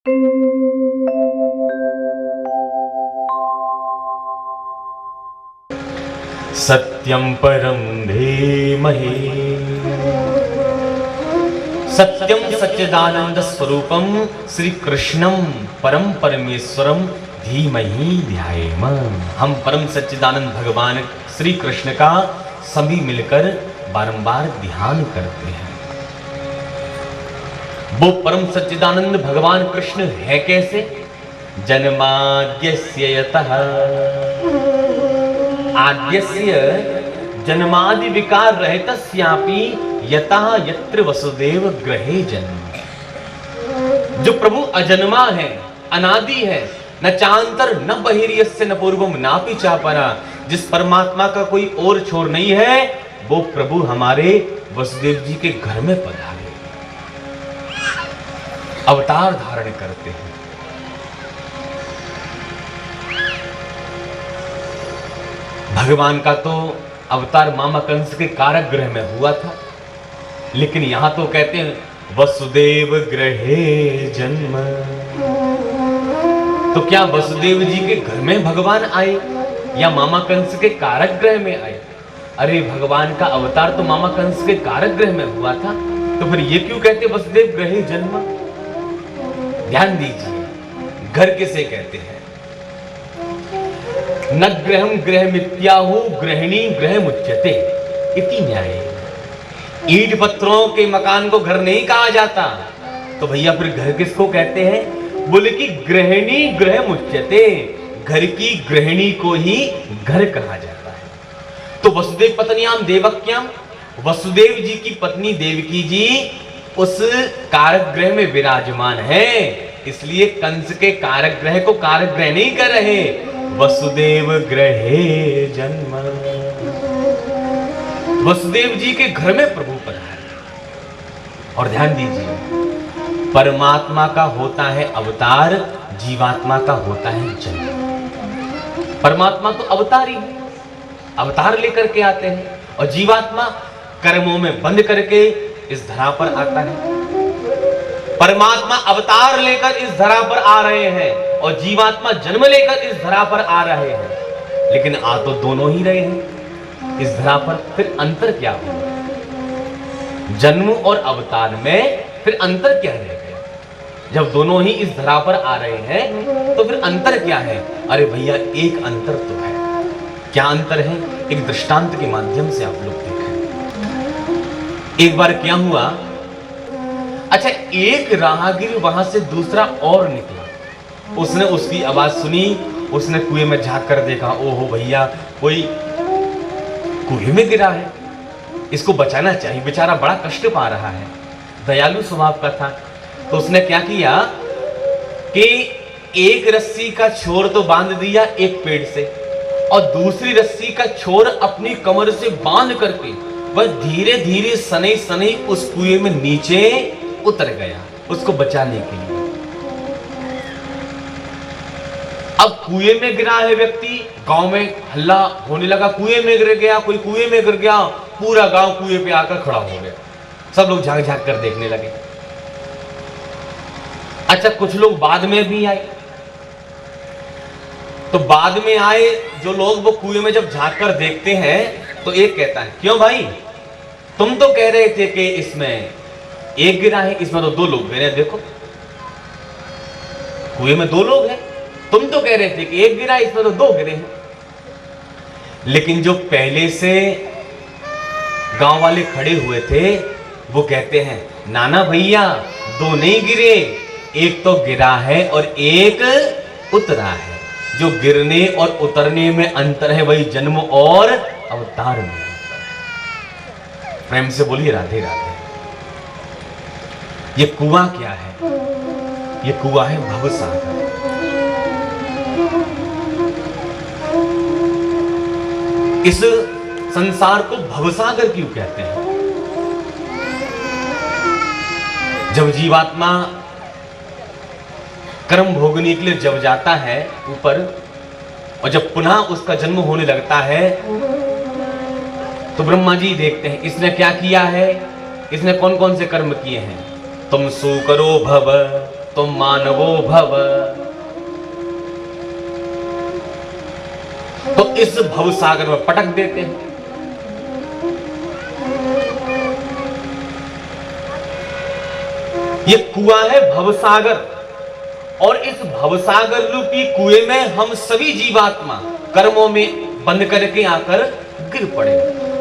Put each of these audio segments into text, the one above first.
सत्यं परं धीमहि। सत्यं सच्चिदानंद स्वरूपम श्री कृष्णम परम परमेश्वरम धीमहि ध्यायेम। हम परम सच्चिदानंद भगवान श्री कृष्ण का सभी मिलकर बारंबार ध्यान करते हैं। वो परम सच्चिदानंद भगवान कृष्ण है कैसे? जन्माद्यस्य यतः आद्यस्य जन्मादि विकार रहितस्यापि यतः यत्र वसुदेव गृहे जन्म। जो प्रभु अजन्मा है, अनादि है, न चांतर न बहिर्यस्य न पूर्वम नापि चापरा, जिस परमात्मा का कोई और छोर नहीं है, वो प्रभु हमारे वसुदेव जी के घर में पधारे, अवतार धारण करते हैं। भगवान का तो अवतार मामा कंस के कारागृह में हुआ था, लेकिन यहां तो कहते हैं वसुदेव गृहे जन्म। तो क्या वसुदेव जी के घर में भगवान आए या मामा कंस के कारागृह में आए? अरे भगवान का अवतार तो मामा कंस के कारागृह में हुआ था, तो फिर ये क्यों कहते वसुदेव गृहे जन्म? ध्यान दीजिए, घर किसे कहते हैं? न गृहम गृह मित्याहु गृहिणी गृह मुच्यते इति न्याय। ईंट पत्थरों के मकान को घर नहीं कहा जाता, तो भैया फिर घर किसको कहते हैं? बोले कि गृहिणी गृह मुच्यते, घर की गृहिणी को ही घर कहा जाता है। तो वसुदेव पत्न्याम देवक्याम, वसुदेव जी की पत्नी देवकी जी उस कारागृह में विराजमान है, इसलिए कंस के कारागृह को कारागृह नहीं कर रहे, वसुदेव गृहे जन्म। वसुदेव जी के घर में प्रभु पधारे। और ध्यान दीजिए, परमात्मा का होता है अवतार, जीवात्मा का होता है जन्म। परमात्मा तो अवतार ही है, अवतार लेकर के आते हैं, और जीवात्मा कर्मों में बंद करके इस धरा पर आता है। परमात्मा अवतार लेकर इस धरा पर आ रहे हैं और जीवात्मा जन्म लेकर इस धरा पर आ रहे हैं, लेकिन आ तो दोनों ही रहे हैं इस धरा पर। फिर अंतर क्या हुआ? जन्म और अवतार में फिर अंतर क्या रह गया? जब दोनों ही इस धरा पर आ रहे हैं तो फिर अंतर क्या है? अरे भैया एक अंतर तो है। क्या अंतर है? एक दृष्टांत के माध्यम से आप लोग देखें। एक बार क्या हुआ, अच्छा एक राहगीर वहां से दूसरा और निकला, उसने उसकी आवाज सुनी, उसने कुएं में झांक कर देखा, ओहो भैया कोई कुएं में गिरा है, इसको बचाना चाहिए, बेचारा बड़ा कष्ट पा रहा है। दयालु स्वभाव का था, तो उसने क्या किया कि एक रस्सी का छोर तो बांध दिया एक पेड़ से, और दूसरी रस्सी का छोर अपनी कमर से बांध करके वह धीरे धीरे सनई सनई उस कुएं में नीचे उतर गया उसको बचाने के लिए। अब कुएं में गिरा है व्यक्ति, गांव में हल्ला होने लगा, कुएं में गिर गया, कोई कुएं में गिर गया, पूरा गांव कुएं पे आकर खड़ा हो गया, सब लोग झांक झांक कर देखने लगे। अच्छा कुछ लोग बाद में भी आए, तो बाद में आए जो लोग वो कुएं में जब झांक कर देखते हैं तो एक कहता है, क्यों भाई तुम तो कह रहे थे कि इसमें एक गिरा है, इसमें तो दो लोग गिरे, देखो कुएं में दो लोग हैं, तुम तो कह रहे थे कि एक गिरा है, इसमें तो दो गिरे हैं। लेकिन जो पहले से गांव वाले खड़े हुए थे वो कहते हैं, नाना भैया दो नहीं गिरे, एक तो गिरा है और एक उतरा है। जो गिरने और उतरने में अंतर है वही जन्म और अवतार में अंतर है। प्रेम से बोलिए राधे राधे। ये कुआं क्या है? ये कुआं है भवसागर। इस संसार को भवसागर क्यों कहते हैं? जब जीवात्मा कर्म भोगने के लिए जब जाता है ऊपर, और जब पुनः उसका जन्म होने लगता है, तो ब्रह्मा जी देखते हैं इसने क्या किया है, इसने कौन कौन से कर्म किए हैं। तुम सु करो भव तुम मानवो भव। तो इस भव सागर में पटक देते हैं। ये कुआं है भवसागर, और इस भवसागर रूपी कुएं में हम सभी जीवात्मा कर्मों में बंद करके आकर गिर पड़े।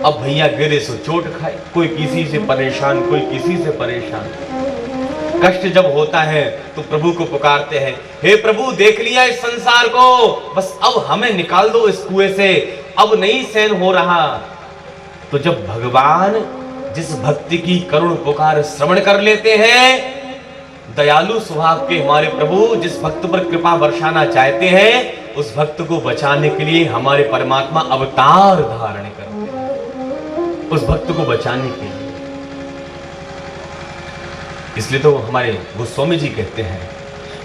अब भैया गिरे सो चोट खाए, कोई किसी से परेशान, कोई किसी से परेशान। कष्ट जब होता है तो प्रभु को पुकारते हैं, हे प्रभु देख लिया इस संसार को, बस अब हमें निकाल दो इस कुएं से, अब नहीं सहन हो रहा। तो जब भगवान जिस भक्ति की करुण पुकार श्रवण कर लेते हैं, दयालु स्वभाव के हमारे प्रभु जिस भक्त पर कृपा बरसाना चाहते हैं, उस भक्त को बचाने के लिए हमारे परमात्मा अवतार धारण करते हैं, उस भक्त को बचाने के लिए। इसलिए तो हमारे गोस्वामी जी कहते हैं,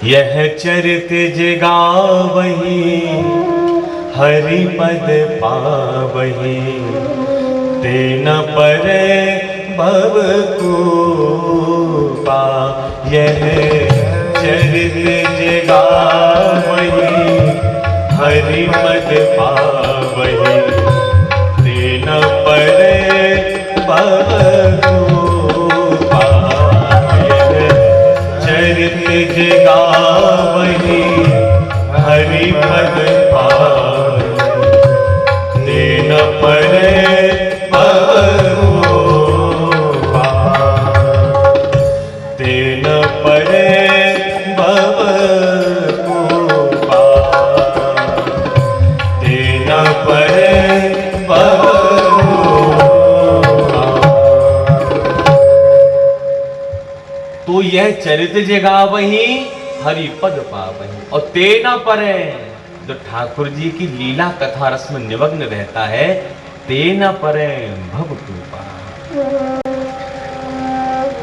यह चरित जगावहि हरि पद पावहि, तेन पर भव कूपा। यह चरित जगावहि हरि पद पावहि, तेन पर भव कूपा। यह चरित जगावहि हरि पद पावहि, तेन पर तो यह चरित जगावहि हरि पद पावहि, और तेना परे, जो ठाकुर जी की लीला कथा रस में निमग्न रहता है, तेना परे भव कृपा।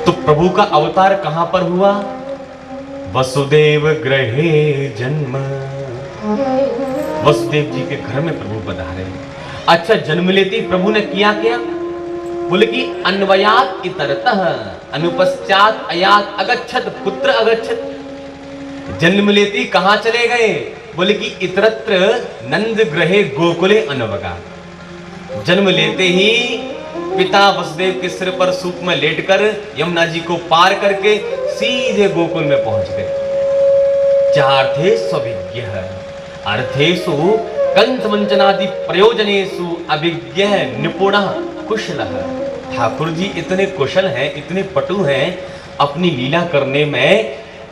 तो प्रभु का अवतार कहां पर हुआ? वसुदेव गृहे जन्म। वसुदेव जी के घर में प्रभु पधारे। अच्छा, जन्म लेते ही प्रभु ने किया क्या? बोले कि अन्वयात इतरतः अनुपश्चात अयात अगच्छत पुत्र अगच्छत। जन्म लेते कहां चले गए? बोले कि इतरत्र नंद गृहे गोकुले अनवगात। जन्म लेते ही पिता वसुदेव के सिर पर सूप में लेटकर यमुना जी को पार करके सीधे गोकुल में पहुंच गए। चार्थे स्विज्ञ अर्थेषु कंस मंचनादि प्रयोजनेषु अभिज्ञ निपुणः कुशलः। ठाकुर जी इतने कुशल हैं, इतने पटु हैं अपनी लीला करने में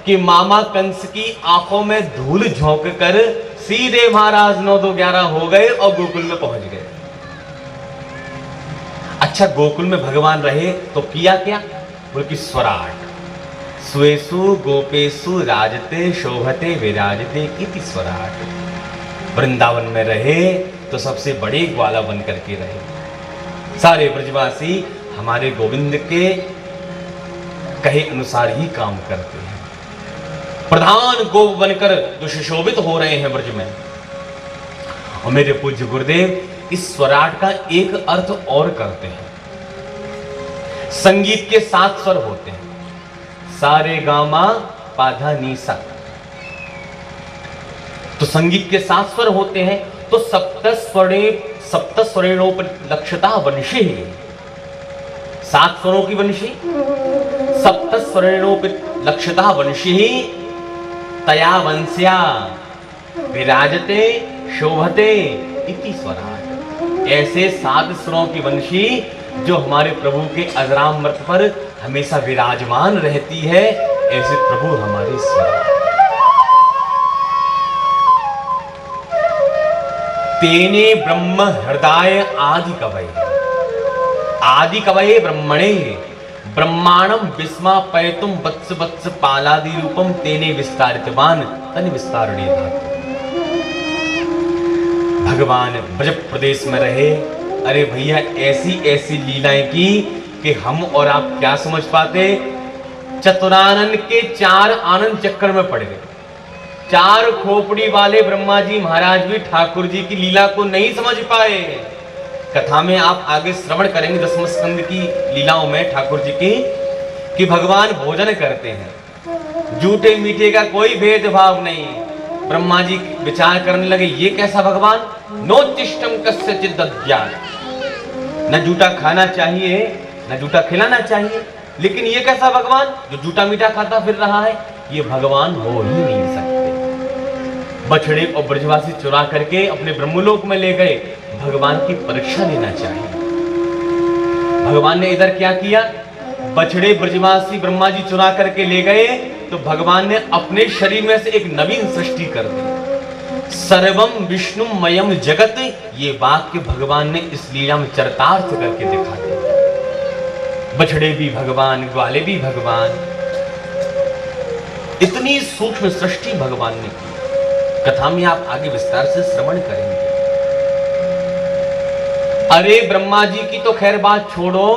कि मामा कंस की आंखों में धूल झोंक कर सीधे महाराज 9-2-11 हो गए और गोकुल में पहुंच गए। अच्छा, गोकुल में भगवान रहे तो किया क्या? बोले कि स्वराट स्वेषु गोपेषु राजते शोभते विराजते इति स्वराट। वृंदावन में रहे तो सबसे बड़े ग्वाला बन करके रहे। सारे ब्रजवासी हमारे गोविंद के कहे अनुसार ही काम करते हैं। प्रधान गोप बनकर जो सुशोभित हो रहे हैं ब्रज में। और मेरे पूज्य गुरुदेव इस स्वराट का एक अर्थ और करते हैं। संगीत के 7 स्वर होते हैं, सारे गामा पाधा नीसा। तो संगीत के 7 स्वर होते हैं, तो सप्त स्वरेणोपलक्षता वंशी, 7 स्वरों की वंशी, सप्त स्वरेणोपलक्षता वंशी तया वंश्या विराजते शोभते इति स्वराट। ऐसे 7 स्वरों की वंशी जो हमारे प्रभु के अजरामृत पर हमेशा विराजमान रहती है, ऐसे प्रभु हमारे स्वराट। तेने ब्रह्म हृदय आदि कवये ब्रह्मणे ब्रह्मांडम विस्मापयितुम वत्स वत्स पालादि रूपम तेने विस्तारितवान तन विस्तारणे धातु। भगवान ब्रज प्रदेश में रहे। अरे भैया, ऐसी ऐसी लीलाएं की कि हम और आप क्या समझ पाते। चतुरानन के 4 आनंद चक्कर में पड़ गए। 4 खोपड़ी वाले ब्रह्मा जी महाराज भी ठाकुर जी की लीला को नहीं समझ पाए। कथा में आप आगे श्रवण करेंगे 10वें स्कंद की लीलाओं में ठाकुर जी की, कि भगवान भोजन करते हैं। झूठे मीठे का कोई भेदभाव नहीं। ब्रह्मा जी विचार करने लगे, ये कैसा भगवान, नोच्चिष्टम कस्यचिद दद्यात्, न झूठा खाना चाहिए न झूठा खिलाना चाहिए, लेकिन ये कैसा भगवान जो झूठा मीठा खाता फिर रहा है, ये भगवान हो ही नहीं सकते। बछड़े और ब्रजवासी चुरा करके अपने ब्रह्मलोक में ले गए, भगवान की परीक्षा लेना चाहिए। भगवान ने इधर क्या किया, बछड़े ब्रजवासी ब्रह्मा जी चुरा करके ले गए, तो भगवान ने अपने शरीर में से एक नवीन सृष्टि कर दी। सर्वम विष्णुमयम जगत, ये वाक्य भगवान ने इस लीला में चरितार्थ करके दिखा दिया। बछड़े भी भगवान, ग्वाले भी भगवान, इतनी सूक्ष्म सृष्टि भगवान ने की। कथा में आप आगे विस्तार से श्रवण करेंगे। अरे ब्रह्मा जी की तो खैर बात छोड़ो,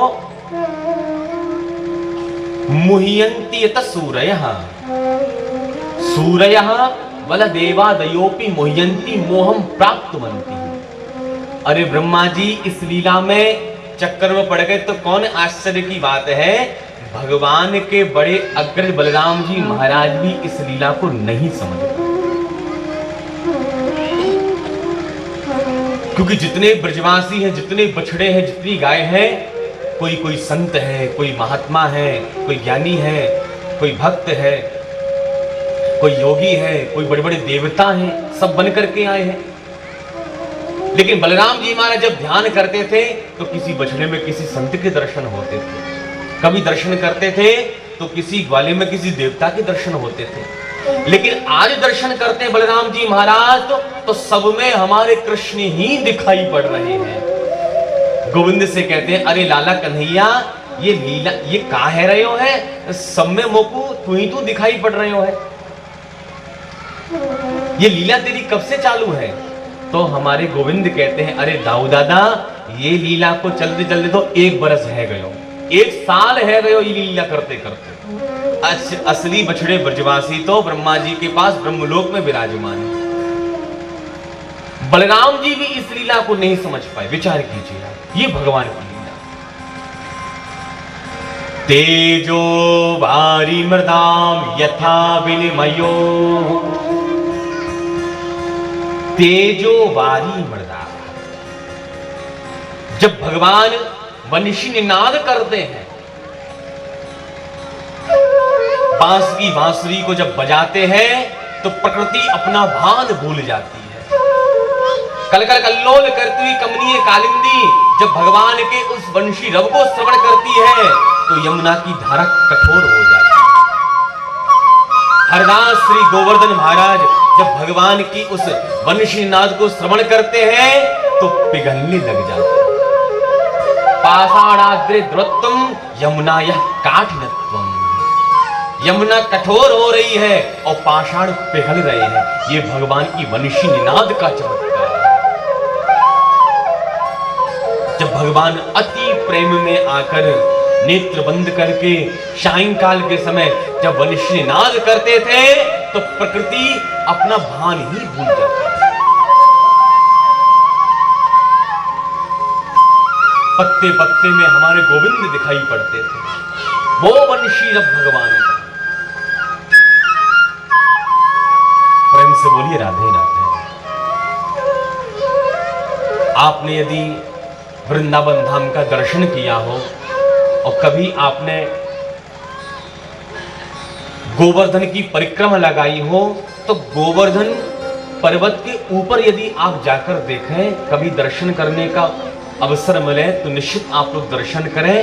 मुह्यन्ति यत सूरयः, सूरयः वल देवादयोपि मुह्यन्ति मोहं प्राप्तवन्ति। अरे ब्रह्मा जी इस लीला में चक्कर में पड़ गए, तो कौन आश्चर्य की बात है, भगवान के बड़े अग्रज बलराम जी महाराज भी इस लीला को नहीं समझते। क्योंकि जितने ब्रजवासी हैं, जितने बछड़े हैं, जितनी गाय है, कोई कोई संत है, कोई महात्मा है, कोई ज्ञानी है, कोई भक्त है, कोई योगी है, कोई बड़े बड़े देवता हैं, सब बन करके आए हैं। लेकिन बलराम जी महाराज जब ध्यान करते थे तो किसी बछड़े में किसी संत के दर्शन होते थे, कभी दर्शन करते थे तो किसी ग्वाले में किसी देवता के दर्शन होते थे। लेकिन आज दर्शन करते हैं बलराम जी महाराज तो सब में हमारे कृष्ण ही दिखाई पड़ रहे हैं। गोविंद से कहते हैं, अरे लाला कन्हैया, ये लीला ये कहा है रहे हो है, सब में मोकू तू ही तू दिखाई पड़ रहे हो है, ये लीला तेरी कब से चालू है। तो हमारे गोविंद कहते हैं, अरे दाऊ दादा, ये लीला को चलते चलते तो 1 बरस है गयो, 1 साल है गयो ये लीला करते करते। असली बछड़े ब्रजवासी तो ब्रह्मा जी के पास ब्रह्मलोक में विराजमान है। बलराम जी भी इस लीला को नहीं समझ पाए। विचार कीजिए, ये भगवान की लीला। तेजो वारी मृदाम यथा विनिमयो, तेजो वारी मृदा। जब भगवान वंशी निनाद करते हैं, बांस की बांसुरी को जब बजाते हैं तो प्रकृति अपना भान भूल जाती है। कल कल कल्लोल करती हुई कमनीय कालिंदी जब भगवान के उस वंशी रव को श्रवण करती है तो यमुना की धारा कठोर हो जाती है। हरदास श्री गोवर्धन महाराज जब भगवान की उस वंशी नाद को श्रवण करते हैं तो पिघलने लग जाते हैं। पाषाणाद्रि द्रुतम यमुना यह काठिनत्वम, यमुना कठोर हो रही है और पाषाण पिघल रहे हैं। ये भगवान की वंशी निनाद का चमत्कार है। जब भगवान अति प्रेम में आकर नेत्र बंद करके सायंकाल के समय जब वंशी निनाद करते थे तो प्रकृति अपना भान ही भूल जाती है। पत्ते पत्ते में हमारे गोविंद दिखाई पड़ते थे। वो वंशी रब भगवान का। प्रेम से बोलिए राधे राधे। आपने यदि वृंदावन धाम का दर्शन किया हो और कभी आपने गोवर्धन की परिक्रमा लगाई हो तो गोवर्धन पर्वत के ऊपर यदि आप जाकर देखें, कभी दर्शन करने का अवसर मिले तो निश्चित आप लोग दर्शन करें।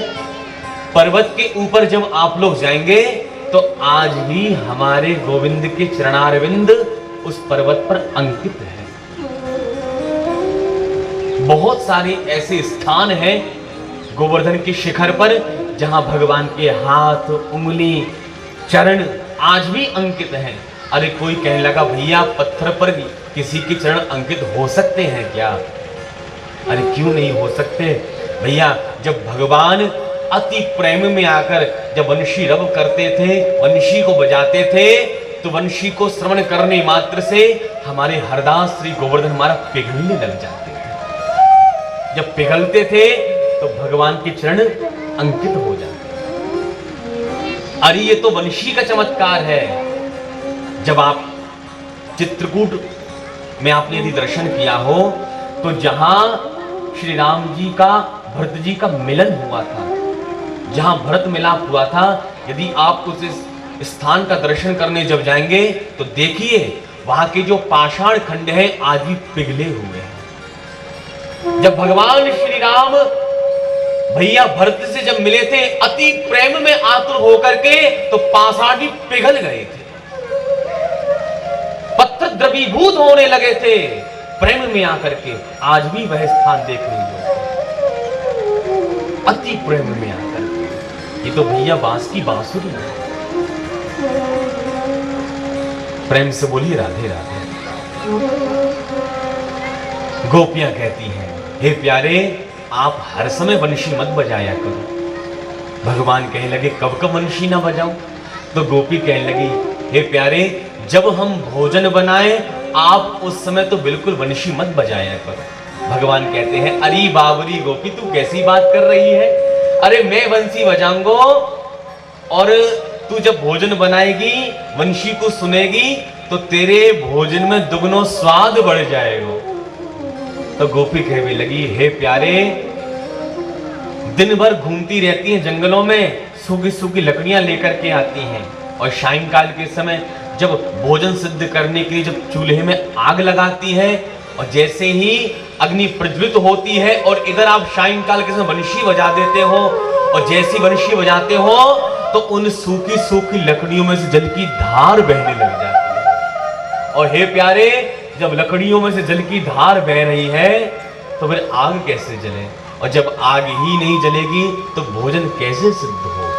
पर्वत के ऊपर जब आप लोग जाएंगे तो आज भी हमारे गोविंद के चरणारविंद उस पर्वत पर अंकित है। बहुत सारे ऐसे स्थान हैं गोवर्धन के शिखर पर जहां भगवान के हाथ, उंगली, चरण आज भी अंकित हैं। अरे कोई कहने लगा, भैया पत्थर पर किसी के चरण अंकित हो सकते हैं क्या? अरे क्यों नहीं हो सकते भैया। जब भगवान अति प्रेम में आकर जब वंशी रव करते थे, वंशी को बजाते थे, तो वंशी को श्रवण करने मात्र से हमारे हरदास श्री गोवर्धन महाराज पिघलने लग जाते थे। जब पिघलते थे तो भगवान के चरण अंकित हो जाते। अरे ये तो वंशी का चमत्कार है। जब आप चित्रकूट में आपने यदि दर्शन किया हो तो जहां श्री राम जी का भरत जी का मिलन हुआ था, जहां भरत मिलाप हुआ था, यदि आप उस स्थान का दर्शन करने जब जाएंगे तो देखिए वहां के जो पाषाण खंड हैं आज भी पिघले हुए हैं। जब भगवान श्री राम भैया भरत से जब मिले थे अति प्रेम में आतुर होकर के, तो पाषाण भी पिघल गए थे, पत्थर द्रवीभूत होने लगे थे प्रेम में आकर के। आज भी वह स्थान देखने योग्य, अति प्रेम में आकर के। ये तो भैया बांस की बांसुरी है। प्रेम से बोलिए राधे राधे। गोपियां कहती हैं, हे प्यारे आप हर समय बंशी मत बजाया करो। भगवान कहने लगे कब कब बंशी ना बजाऊं? तो गोपी कहने लगी, हे प्यारे जब हम भोजन बनाए आप उस समय तो बिल्कुल बंशी मत बजाया करो। भगवान कहते हैं, अरे बाबरी गोपी तू कैसी बात कर रही है? अरे मैं बंसी बजाऊंगा और तू जब भोजन बनाएगी वंशी को सुनेगी तो तेरे भोजन में दुगनो स्वाद बढ़ जाएगा। तो गोपी कहने लगी, हे प्यारे दिन भर घूमती रहती हैं जंगलों में, सूखी सूखी लकड़ियां लेकर के आती हैं और सायंकाल के समय जब भोजन सिद्ध करने के लिए जब चूल्हे में आग लगाती है और जैसे ही अग्नि प्रज्वलित होती है और इधर आप सायंकाल के समय बंशी बजा देते हो और जैसी बंशी बजाते हो तो उन सूखी सूखी लकड़ियों में से जल की धार बहने लग जाती है। और हे प्यारे जब लकड़ियों में से जल की धार बह रही है तो फिर आग कैसे जले? और जब आग ही नहीं जलेगी तो भोजन कैसे सिद्ध होगा?